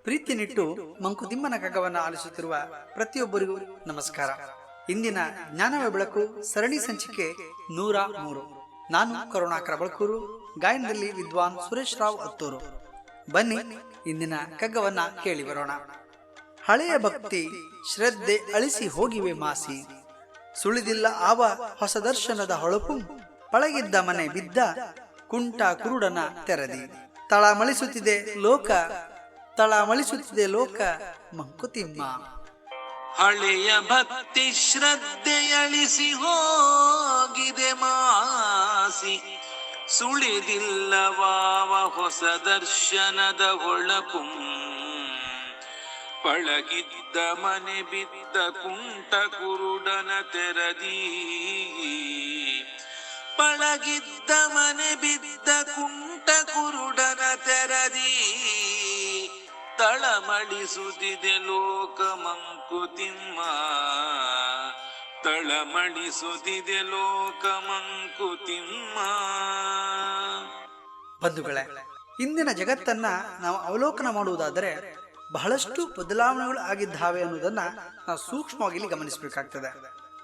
ಪ್ರೀತಿನಿಟ್ಟು ಮಂಕುತಿಮ್ಮನ ಕಗ್ಗವನ್ನು ಆಲಿಸುತ್ತಿರುವ ಪ್ರತಿಯೊಬ್ಬರಿಗೂ ನಮಸ್ಕಾರ. ಇಂದಿನ ಜ್ಞಾನವೇ ಬೆಳಕು ಸರಣಿ ಸಂಚಿಕೆ 103. ನಾನು ಕರುಣಾಕರ ಬಳಕೂರು, ಗಾಯನದಲ್ಲಿ ವಿದ್ವಾನ್ ಸುರೇಶ್ ರಾವ್ ಅತ್ತೂರು. ಬನ್ನಿ ಇಂದಿನ ಕಗ್ಗವನ್ನ ಕೇಳಿ ಬರೋಣ. ಹಳೆಯ ಭಕ್ತಿ ಶ್ರದ್ಧೆ ಅಳಿಸಿ ಹೋಗಿವೆ ಮಾಸಿ, ಸುಳಿದಿಲ್ಲ ಆವ ಹೊಸ ದರ್ಶನದ ಹೊಳಪು, ಪಳಗಿದ್ದ ಮನೆ ಬಿದ್ದ ಕುಂಟ ಕುರುಡನ ತೆರದಿ, ತಳಮಳಿಸುತ್ತಿದೆ ಲೋಕ ಮಂಕುತಿಮ್ಮ. ಹಳೆಯ ಭಕ್ತಿ ಶ್ರದ್ಧೆಯಳಿಸಿ ಹೋಗಿದೆ ಮಾಸಿ, ಸುಳಿದಿಲ್ಲವಾವ ಹೊಸ ದರ್ಶನದ ಹೊಳಪು, ಪಳಗಿದ್ದ ಮನೆ ಬಿದ್ದ ಕುಂಟ ಕುರುಡನ ತೆರದಿ, ಪಳಗಿದ್ದ ಮನೆ ಬಿದ್ದ ಕುಂಟ ಕುರುಡನ ತೆರದಿ, ತಳಮಳಿಸುತ್ತಿದೆ ಲೋಕ ಮಂಕುತಿಮ್ಮ, ತಳಮಳಿಸುತ್ತಿದೆ ಲೋಕ ಮಂಕುತಿಮ್ಮ. ಬಂಧುಗಳೇ, ಇಂದಿನ ಜಗತ್ತನ್ನ ನಾವು ಅವಲೋಕನ ಮಾಡುವುದಾದರೆ ಬಹಳಷ್ಟು ಬದಲಾವಣೆಗಳು ಆಗಿದ್ದಾವೆ ಅನ್ನೋದನ್ನ ನಾವು ಸೂಕ್ಷ್ಮವಾಗಿ ಇಲ್ಲಿ ಗಮನಿಸಬೇಕಾಗ್ತದೆ.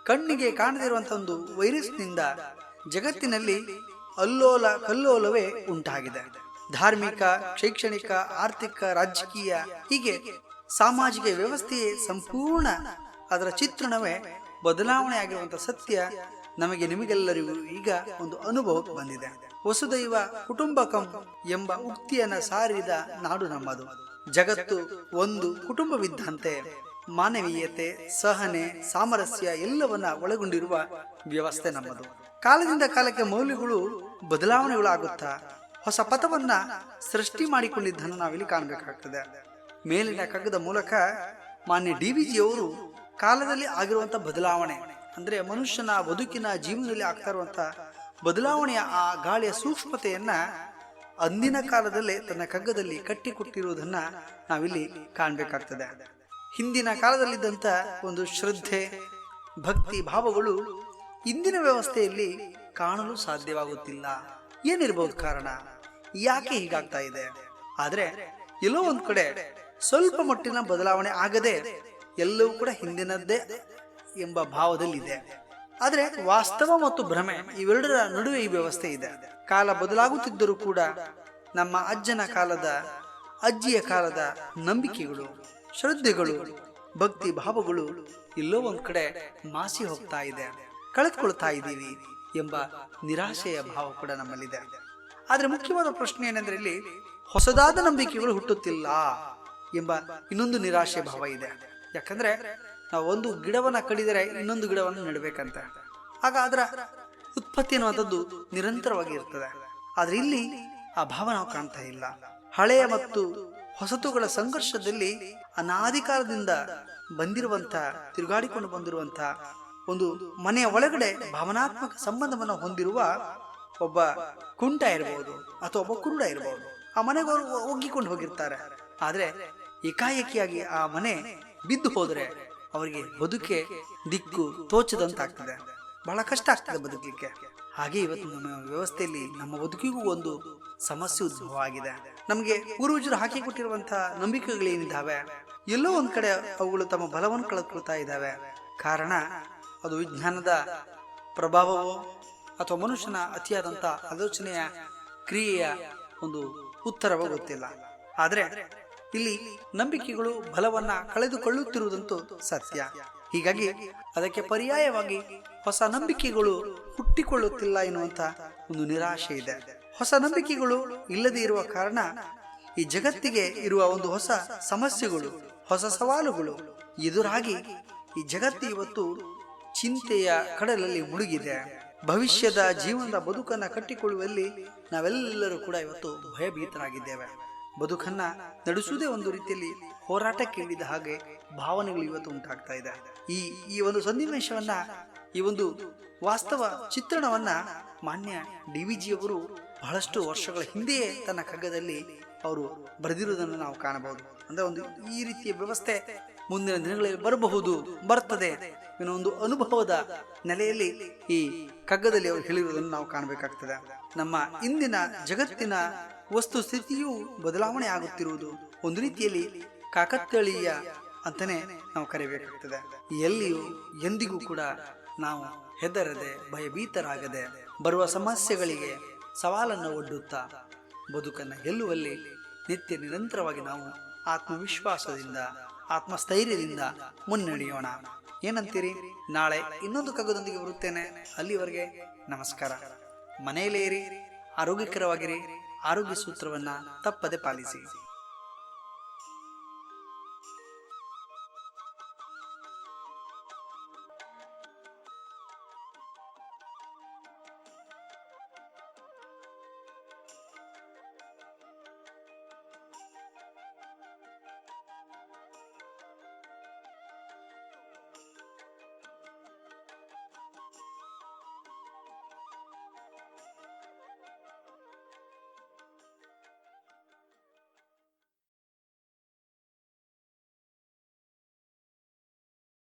ಕಣ್ಣಿಗೆ ಕಾಣದಿರುವಂತಹ ಒಂದು ವೈರಸ್ನಿಂದ ಜಗತ್ತಿನಲ್ಲಿ ಅಲ್ಲೋಲ ಕಲ್ಲೋಲವೇ ಉಂಟಾಗಿದೆ. ಧಾರ್ಮಿಕ, ಶೈಕ್ಷಣಿಕ, ಆರ್ಥಿಕ, ರಾಜಕೀಯ, ಹೀಗೆ ಸಾಮಾಜಿಕ ವ್ಯವಸ್ಥೆಯೇ ಸಂಪೂರ್ಣ ಅದರ ಚಿತ್ರಣವೇ ಬದಲಾವಣೆ ಆಗಿರುವಂತಹ ಸತ್ಯ ನಮಗೆ ನಿಮಗೆಲ್ಲರಿಗೂ ಈಗ ಒಂದು ಅನುಭವಕ್ಕೆ ಬಂದಿದೆ. ವಸುದೈವ ಕುಟುಂಬಕಂ ಎಂಬ ಉಕ್ತಿಯನ್ನ ಸಾರಿದ ನಾಡು ನಮ್ಮದು. ಜಗತ್ತು ಒಂದು ಕುಟುಂಬವಿದ್ದಂತೆ ಮಾನವೀಯತೆ, ಸಹನೆ, ಸಾಮರಸ್ಯ ಎಲ್ಲವನ್ನ ಒಳಗೊಂಡಿರುವ ವ್ಯವಸ್ಥೆ ನಮ್ಮದು. ಕಾಲದಿಂದ ಕಾಲಕ್ಕೆ ಮೌಲ್ಯಗಳು ಬದಲಾವಣೆಗಳಾಗುತ್ತಾ ಹೊಸ ಪಥವನ್ನ ಸೃಷ್ಟಿ ಮಾಡಿಕೊಂಡಿದ್ದನ್ನು ನಾವಿಲ್ಲಿ ಕಾಣಬೇಕಾಗ್ತದೆ. ಮೇಲಿನ ಕಗ್ಗದ ಮೂಲಕ ಮಾನ್ಯ DVG ಅವರು ಕಾಲದಲ್ಲಿ ಆಗಿರುವಂತಹ ಬದಲಾವಣೆ ಅಂದ್ರೆ ಮನುಷ್ಯನ ಬದುಕಿನ ಜೀವನದಲ್ಲಿ ಆಗ್ತಾ ಇರುವಂತಹ ಬದಲಾವಣೆಯ ಆ ಗಾಳಿಯ ಸೂಕ್ಷ್ಮತೆಯನ್ನ ಅಂದಿನ ಕಾಲದಲ್ಲೇ ತನ್ನ ಕಗ್ಗದಲ್ಲಿ ಕಟ್ಟಿಕೊಟ್ಟಿರುವುದನ್ನ ನಾವಿಲ್ಲಿ ಕಾಣಬೇಕಾಗ್ತದೆ. ಹಿಂದಿನ ಕಾಲದಲ್ಲಿದ್ದಂಥ ಒಂದು ಶ್ರದ್ಧೆ, ಭಕ್ತಿ ಭಾವಗಳು ಇಂದಿನ ವ್ಯವಸ್ಥೆಯಲ್ಲಿ ಕಾಣಲು ಸಾಧ್ಯವಾಗುತ್ತಿಲ್ಲ. ಏನಿರಬಹುದು ಕಾರಣ? ಯಾಕೆ ಹೀಗಾಗ್ತಾ ಇದೆ? ಆದ್ರೆ ಎಲ್ಲೋ ಒಂದ್ ಕಡೆ ಸ್ವಲ್ಪ ಮಟ್ಟಿನ ಬದಲಾವಣೆ ಆಗದೆ ಎಲ್ಲವೂ ಕೂಡ ಹಿಂದಿನದ್ದೇ ಎಂಬ ಭಾವದಲ್ಲಿದೆ. ಆದ್ರೆ ವಾಸ್ತವ ಮತ್ತು ಭ್ರಮೆ ಇವೆರಡರ ನಡುವೆ ಈ ವ್ಯವಸ್ಥೆ ಇದೆ. ಕಾಲ ಬದಲಾಗುತ್ತಿದ್ದರೂ ಕೂಡ ನಮ್ಮ ಅಜ್ಜನ ಕಾಲದ, ಅಜ್ಜಿಯ ಕಾಲದ ನಂಬಿಕೆಗಳು, ಶ್ರದ್ಧೆಗಳು, ಭಕ್ತಿ ಭಾವಗಳು ಎಲ್ಲೋ ಒಂದ್ ಕಡೆ ಮಾಸಿ ಹೋಗ್ತಾ ಇದೆ, ಕಳೆದುಕೊಳ್ತಾ ಇದ್ದೀವಿ ಎಂಬ ನಿರಾಶೆಯ ಭಾವ ಕೂಡ ನಮ್ಮಲ್ಲಿದೆ. ಆದ್ರೆ ಮುಖ್ಯವಾದ ಪ್ರಶ್ನೆ ಏನೆಂದ್ರೆ ಇಲ್ಲಿ ಹೊಸದಾದ ನಂಬಿಕೆಗಳು ಹುಟ್ಟುತ್ತಿಲ್ಲ ಎಂಬ ಇನ್ನೊಂದು ನಿರಾಶೆ ಭಾವ ಇದೆ. ಯಾಕಂದ್ರೆ ನಾವು ಒಂದು ಗಿಡವನ್ನ ಕಡಿದರೆ ಇನ್ನೊಂದು ಗಿಡವನ್ನು ನೆಡಬೇಕಂತ, ಆಗ ಅದರ ಉತ್ಪತ್ತಿ ಅನ್ನುವಂಥದ್ದು ನಿರಂತರವಾಗಿ ಇರ್ತದೆ. ಆದ್ರೆ ಇಲ್ಲಿ ಆ ಭಾವ ನಾವು ಕಾಣ್ತಾ ಇಲ್ಲ. ಹಳೆಯ ಮತ್ತು ಹೊಸತುಗಳ ಸಂಘರ್ಷದಲ್ಲಿ ಅನಾದಿ ಕಾಲದಿಂದ ಬಂದಿರುವಂತ, ತಿರುಗಾಡಿಕೊಂಡು ಬಂದಿರುವಂತ ಒಂದು ಮನೆಯ ಒಳಗಡೆ ಭಾವನಾತ್ಮಕ ಸಂಬಂಧವನ್ನು ಹೊಂದಿರುವ ಒಬ್ಬ ಕುಂಟ ಇರಬಹುದು ಅಥವಾ ಒಬ್ಬ ಕುರುಡ ಇರಬಹುದು. ಆ ಮನೆಗೆ ಅವರು ಒಗ್ಗಿಕೊಂಡು ಹೋಗಿರ್ತಾರೆ. ಆದ್ರೆ ಏಕಾಏಕಿಯಾಗಿ ಆ ಮನೆ ಬಿದ್ದು ಹೋದ್ರೆ ಅವರಿಗೆ ಬದುಕೆ ದಿಕ್ಕು ತೋಚದಂತಾಗ್ತದೆ, ಬಹಳ ಕಷ್ಟ ಆಗ್ತದೆ ಬದುಕಲಿಕ್ಕೆ. ಹಾಗೆ ಇವತ್ತು ನಮ್ಮ ವ್ಯವಸ್ಥೆಯಲ್ಲಿ ನಮ್ಮ ಬದುಕಿಗೂ ಒಂದು ಸಮಸ್ಯೆ ಉದ್ಭವ ಆಗಿದೆ. ನಮಗೆ ಪೂರ್ವಜರು ಹಾಕಿ ಕೊಟ್ಟಿರುವಂತಹ ನಂಬಿಕೆಗಳೇನಿದ್ದಾವೆ ಎಲ್ಲೋ ಒಂದ್ ಕಡೆ ಅವುಗಳು ತಮ್ಮ ಬಲವನ್ನು ಕಳೆದುಕೊಳ್ತಾ ಇದ್ದಾವೆ. ಕಾರಣ ಅದು ವಿಜ್ಞಾನದ ಪ್ರಭಾವವೋ ಅಥವಾ ಮನುಷ್ಯನ ಅತಿಯಾದಂಥ ಆಲೋಚನೆಯ ಕ್ರಿಯೆಯ ಒಂದು ಉತ್ತರವೋ ಗೊತ್ತಿಲ್ಲ. ಆದ್ರೆ ಇಲ್ಲಿ ನಂಬಿಕೆಗಳು ಬಲವನ್ನ ಕಳೆದುಕೊಳ್ಳುತ್ತಿರುವುದಂತೂ ಸತ್ಯ. ಹೀಗಾಗಿ ಅದಕ್ಕೆ ಪರ್ಯಾಯವಾಗಿ ಹೊಸ ನಂಬಿಕೆಗಳು ಹುಟ್ಟಿಕೊಳ್ಳುತ್ತಿಲ್ಲ ಎನ್ನುವಂತ ಒಂದು ನಿರಾಶೆ ಇದೆ. ಹೊಸ ನಂಬಿಕೆಗಳು ಇಲ್ಲದೆ ಇರುವ ಕಾರಣ ಈ ಜಗತ್ತಿಗೆ ಇರುವ ಒಂದು ಹೊಸ ಸಮಸ್ಯೆಗಳು, ಹೊಸ ಸವಾಲುಗಳು ಎದುರಾಗಿ ಈ ಜಗತ್ತು ಇವತ್ತು ಚಿಂತೆಯ ಕಡಲಲ್ಲಿ ಮುಳುಗಿದೆ. ಭವಿಷ್ಯದ ಜೀವನದ ಬದುಕನ್ನ ಕಟ್ಟಿಕೊಳ್ಳುವಲ್ಲಿ ನಾವೆಲ್ಲರೂ ಕೂಡ ಇವತ್ತು ಭಯಭೀತರಾಗಿದ್ದೇವೆ. ಬದುಕನ್ನ ನಡೆಸುವುದೇ ಒಂದು ರೀತಿಯಲ್ಲಿ ಹೋರಾಟಕ್ಕೆ ಇಳಿದ ಹಾಗೆ ಭಾವನೆಗಳು ಇವತ್ತು ಉಂಟಾಗ್ತಾ ಇದೆ. ಈ ಒಂದು ಸನ್ನಿವೇಶವನ್ನ, ಈ ಒಂದು ವಾಸ್ತವ ಚಿತ್ರಣವನ್ನ ಮಾನ್ಯ DVG ಅವರು ಬಹಳಷ್ಟು ವರ್ಷಗಳ ಹಿಂದೆಯೇ ತನ್ನ ಕಗ್ಗದಲ್ಲಿ ಅವರು ಬರೆದಿರುವುದನ್ನು ನಾವು ಕಾಣಬಹುದು. ಅಂದ್ರೆ ಒಂದು ಈ ರೀತಿಯ ವ್ಯವಸ್ಥೆ ಮುಂದಿನ ದಿನಗಳಲ್ಲಿ ಬರಬಹುದು, ಬರ್ತದೆ ಏನೋ ಒಂದು ಅನುಭವದ ನೆಲೆಯಲ್ಲಿ ಈ ಕಗ್ಗದಲ್ಲಿ ಅವರು ಹೇಳಿರುವುದನ್ನು ನಾವು ಕಾಣಬೇಕಾಗ್ತದೆ. ನಮ್ಮ ಇಂದಿನ ಜಗತ್ತಿನ ವಸ್ತು ಸ್ಥಿತಿಯೂ ಬದಲಾವಣೆ ಆಗುತ್ತಿರುವುದು ಒಂದು ರೀತಿಯಲ್ಲಿ ಕಾಕತಾಳೀಯ ಅಂತಾನೆ ನಾವು ಕರಿಬೇಕಾಗ್ತದೆ. ಎಲ್ಲಿಯೂ ಎಂದಿಗೂ ಕೂಡ ನಾವು ಹೆದರದೆ ಭಯಭೀತರಾಗದೆ ಬರುವ ಸಮಸ್ಯೆಗಳಿಗೆ ಸವಾಲನ್ನು ಒಡ್ಡುತ್ತಾ ಬದುಕನ್ನು ಗೆಲ್ಲುವಲ್ಲಿ ನಿತ್ಯ ನಿರಂತರವಾಗಿ ನಾವು ಆತ್ಮವಿಶ್ವಾಸದಿಂದ ಆತ್ಮಸ್ಥೈರ್ಯದಿಂದ ಮುನ್ನಡೆಯೋಣ. ಏನಂತೀರಿ? ನಾಳೆ ಇನ್ನೊಂದು ಕಗ್ಗದೊಂದಿಗೆ ಬರುತ್ತೇನೆ. ಅಲ್ಲಿವರೆಗೆ ನಮಸ್ಕಾರ. ಮನೆಯಲ್ಲೇ ಇರಿ, ಆರೋಗ್ಯಕರವಾಗಿರಿ, ಆರೋಗ್ಯ ಸೂತ್ರವನ್ನ ತಪ್ಪದೆ ಪಾಲಿಸಿ.